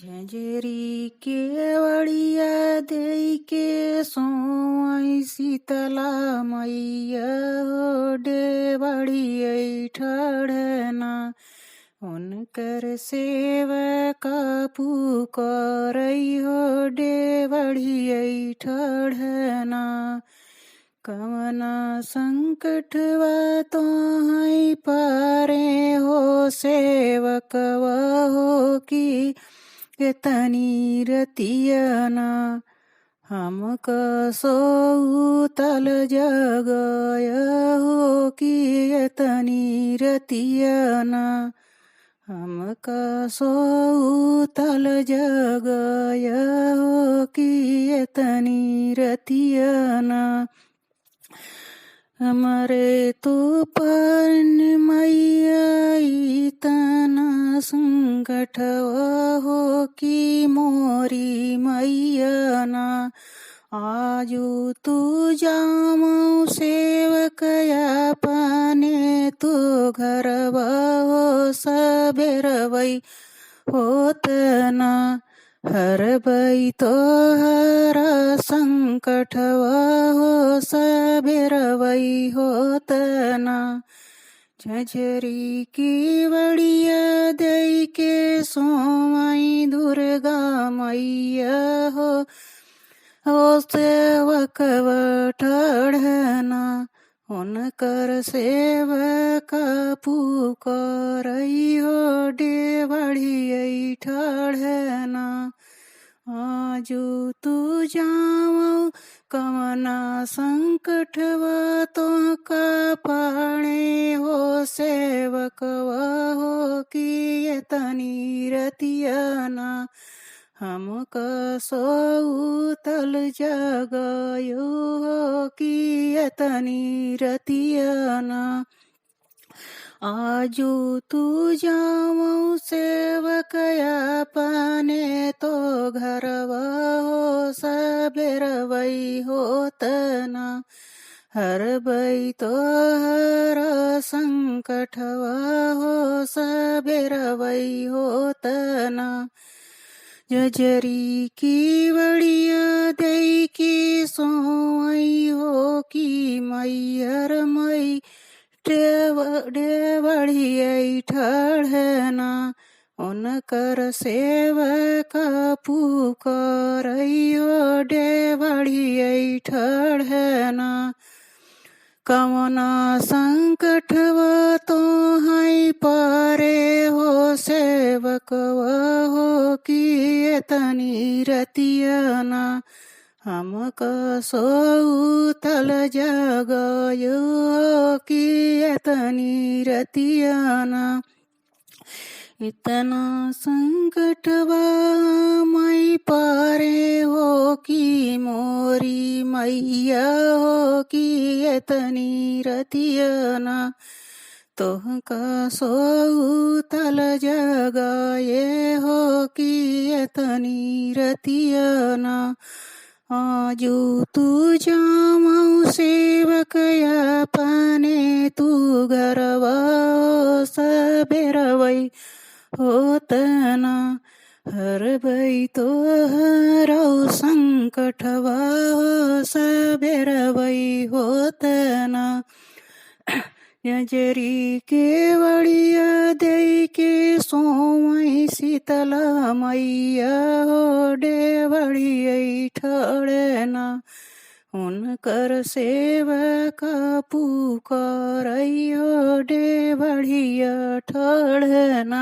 झेझरी केवड़िया देई के सोई शीतला मैया हो डेवड़ियै ठड़ना उनकर सेवका पुकारई हो डेवड़ियै ठड़ना कवना संकटवा तोहई पारे हो सेवकवा हो की तनी रतियना हमक सोतल जगय हो कि तनी रतियना हमक सोतल जगय हो कि तनी रतियना हमरे तो पर मैया इतना संकट हो कि मोरी मैया ना आजू तू जामो सेवकया पाने तू घर हो सबेरवई होत ना हर बई तो हर संकट हो सबेरवई होत ना झझरी की बड़िया दई के सोमई दुर्गा मैया हो सेवक ठड़ना उनकर सेवक पुकारई हो डेवड़ियै ठड़ना आजू तू जावो कवना संकटवा तो का पाणे हो सेवकवा हो कि तनी रतियना हमक सोतल जगयो हो कि तनी रतियना आजू तू जावो सेवकया पाने तो घरवा हो सबेरवई होतना हर बई तो हर संकटवा हो सबेरवई होतना झझरी की बड़िया दई की सोई हो कि मैयर मई डेवड़ियै ठड़ना उनकर सेवक पुकारई हो डेवड़ियै ठड़ना कवना संकटवा तो हई पारे हो सेवकवा हो कि तनी रतियना हमक सोतल जगय हो कि तनी रतियना इतना संकटवा मई पारे हो कि मोरी मैया हो कि तनी रतियना तोहका सोतल जगये हो कि तनी रतियना आजू तू जामो सेवकया पाने तू घरवा सबेरवई होतना हर बई तो हरौ संकटवा हो सबेरवई होतना झझरी केवड़िया दई के सोई शीतला मैया हो डेवड़ियै ठड़ना उनकर सेवक पुकारई हो डेवड़िया ठड़ना।